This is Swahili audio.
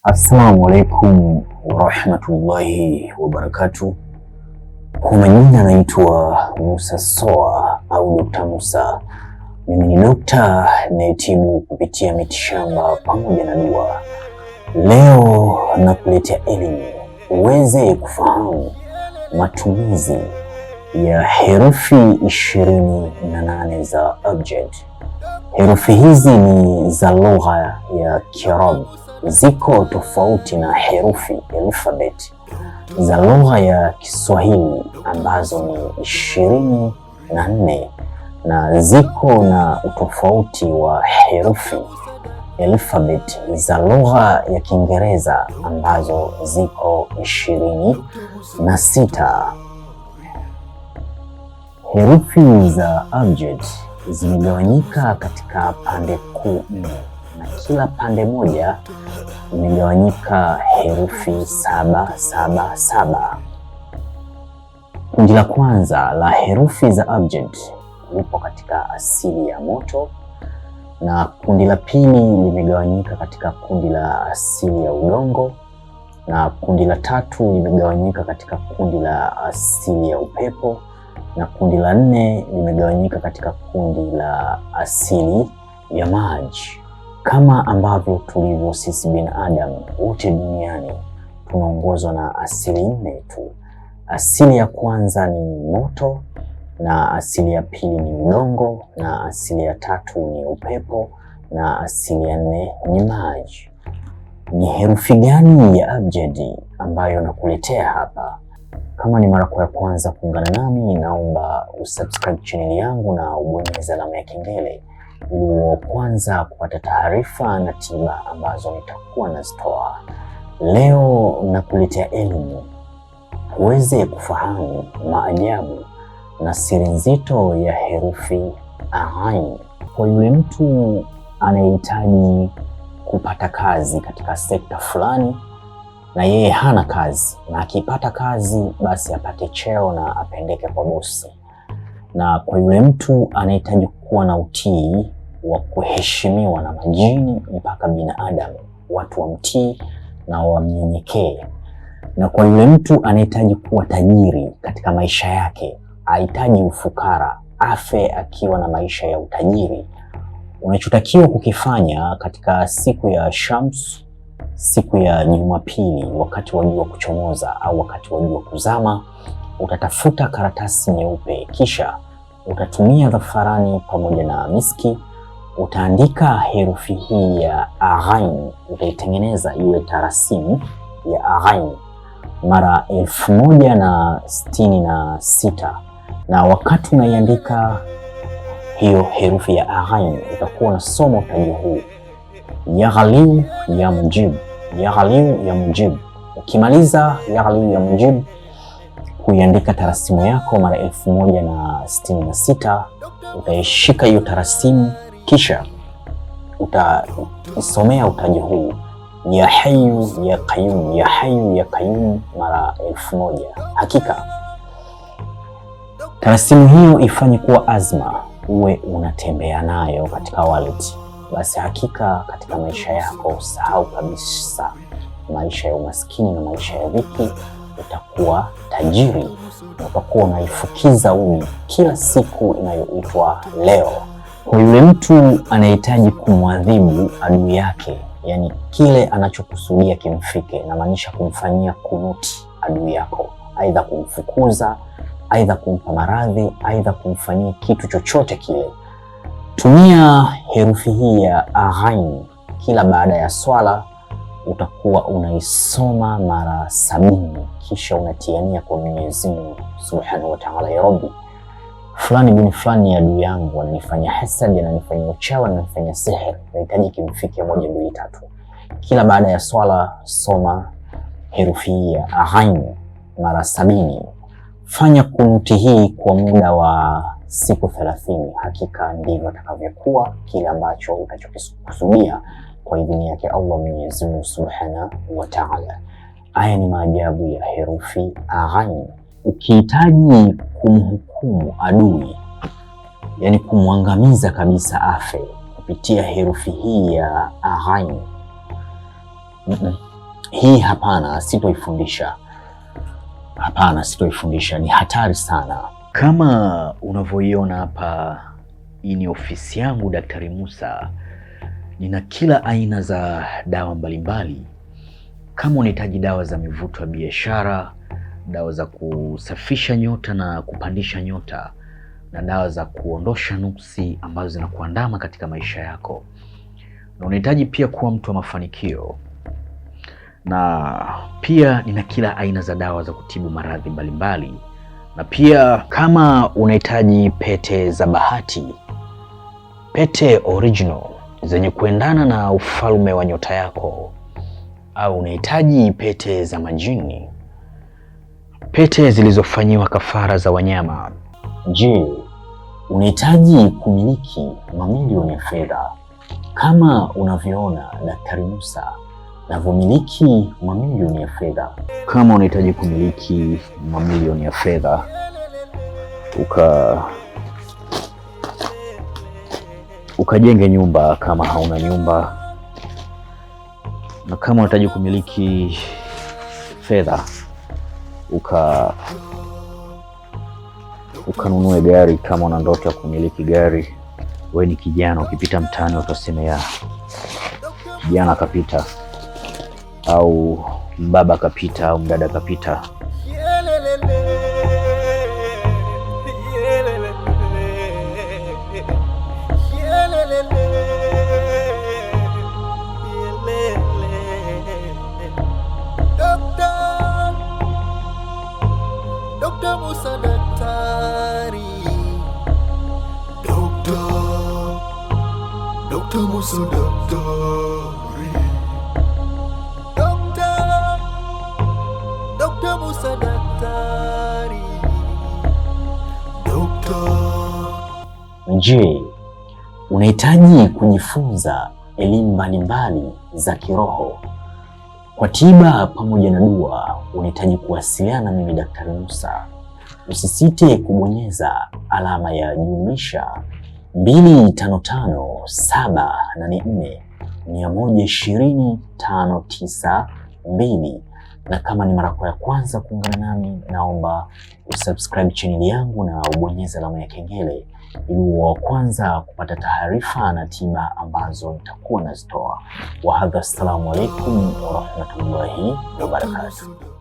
Assalamu alaikum warahmatullahi wabarakatuh. Kwa majina naitwa Musa Soa au Dr. Musa. Mimi ni dokta nayetibu kupitia mitishamba pamoja na dua. Leo nakuletea elimu uweze kufahamu matumizi ya herufi 28 za abjad. Herufi hizi ni za lugha ya Kiarabu, ziko tofauti na herufi alfabeti za lugha ya Kiswahili ambazo ni 24 na ziko na utofauti wa herufi alfabeti za lugha ya Kiingereza ambazo ziko 26. Herufi za abjad zimegawanyika katika pande kuu 4 na kila pande moja imegawanyika herufi 777. Kundi la kwanza la herufi za abjad lipo katika asili ya moto, na kundi la pili limegawanyika katika kundi la asili ya udongo, na kundi la tatu limegawanyika katika kundi la asili ya upepo, na kundi la 4 limegawanyika katika kundi la asili ya maji. Kama ambavyo tulivyo sisi binadamu wote duniani tunaongozwa na asili 4 tu. Asili ya kwanza ni moto, na asili ya pili ni udongo, na asili ya tatu ni upepo, na asili ya 4 ni maji. Ni herufi gani ya abjadi ambayo nakuletea hapa? Kama ni mara kwa ya kwanza kuungana nami, naomba usubscribe channel yangu na ubonyeze alama ya kengele ili uwe kwanza kupata taarifa na tiba ambazo nitakuwa nazitoa. Leo nakuletea elimu uweze kufahamu maajabu na siri nzito ya herufi Ain. Kwa yule mtu anayehitaji kupata kazi katika sekta fulani na yeye hana kazi, na akipata kazi basi apate cheo na apendeke kwa bosi, na kwa yule mtu anahitaji kuwa na utii wa kuheshimiwa na majini mpaka binadamu, watu wamtii na wamnyenyekee, na kwa yule mtu anahitaji kuwa tajiri katika maisha yake, hahitaji ufukara, afe akiwa na maisha ya utajiri. Unachotakiwa kukifanya katika siku ya Shams, siku ya Jumapili, wakati wa jua kuchomoza au wakati wa jua kuzama, utatafuta karatasi nyeupe, kisha utatumia dhafarani pamoja na miski, utaandika herufi hii ya Ain, utaitengeneza iwe tarasimu ya Ain mara 1066, na wakati unaiandika hiyo herufi ya Ain utakuwa unasoma utaji huu: ya Ghaliu ya Mujib, ya Ghaliu ya Mujib. Ukimaliza ya Ghaliu ya Mujib kuiandika tarasimu yako mara 1066, utaishika hiyo tarasimu, kisha utaisomea utaji huu: ya Hayyu ya Qayyum, ya Hayyu ya Qayyum mara 1000. Hakika tarasimu hiyo ifanye kuwa azma, uwe unatembea nayo katika wallet. Basi hakika katika maisha yako usahau kabisa maisha ya umaskini na maisha ya dhiki, utakuwa tajiri na utakuwa unaifukiza kila siku inayoitwa leo. Kwa yule mtu anahitaji kumwadhibu adui yake, yani kile anachokusudia kimfike, na maanisha kumfanyia kunuti adui yako, aidha kumfukuza, aidha kumpa maradhi, aidha kumfanyia kitu chochote kile, tumia herufi hii ya Ain. Kila baada ya swala utakuwa unaisoma mara 70, kisha unatiania kwa Mwenyezi Mungu Subhanahu wa Ta'ala: ya Rabbi, fulani bin fulani ya adui yangu ananifanya hasad, ananifanya uchawi, ananifanya sihir, nahitaji kimfike 1 2 3. Kila baada ya swala soma herufi hii ya Ain mara 70. Fanya kunuti hii kwa muda wa siku 30. Hakika ndivyo atakavyokuwa kile ambacho utachokikusudia kwa idhini yake Allah Mwenyezi Mungu Subhanahu wa Ta'ala. Haya ni maajabu ya herufi Ain. Ukihitaji kumhukumu adui, yani kumwangamiza kabisa afe kupitia herufi hii ya Ain, hii hapana, sitoifundisha. Hapana, sitoifundisha, ni hatari sana. Kama unavyoiona hapa, hii ni ofisi yangu Daktari Musa. Nina kila aina za dawa mbalimbali. Kama unahitaji dawa za mivuto ya biashara, dawa za kusafisha nyota na kupandisha nyota, na dawa za kuondosha nuksi ambazo zinakuandama katika maisha yako, na unahitaji pia kuwa mtu wa mafanikio, na pia nina kila aina za dawa za kutibu maradhi mbalimbali. Na pia kama unahitaji pete za bahati, pete original zenye kuendana na ufalme wa nyota yako, au unahitaji pete za majini, pete zilizofanyiwa kafara za wanyama. Je, unahitaji kumiliki mamilioni ya fedha kama unavyoona Daktari Musa navyomiliki mamilioni ya fedha? Kama unahitaji kumiliki mamilioni ya fedha ukajenge nyumba kama hauna nyumba, na kama unahitaji kumiliki fedha ukanunue gari kama una ndoto ya kumiliki gari. Wewe ni kijana, ukipita mtaani utasema ya kijana kapita, au mbaba kapita, au mdada kapita. Dr. Musa daktari, Dr. Musa daktari, Dr. Musa daktari, Je, unahitaji kujifunza elimu mbalimbali za kiroho kwa tiba pamoja na dua? Unahitaji kuwasiliana na mimi Daktari Musa. Usisite kubonyeza alama ya jumlisha 255 784 120 592, na kama ni mara ya kwanza kuungana nami, naomba usubscribe channel yangu na ubonyeze alama ya kengele ili uwe wa kwanza kupata taarifa na tiba ambazo nitakuwa nazitoa. Wa hadha, assalamu alaikum wa rahmatullahi wa barakatuh.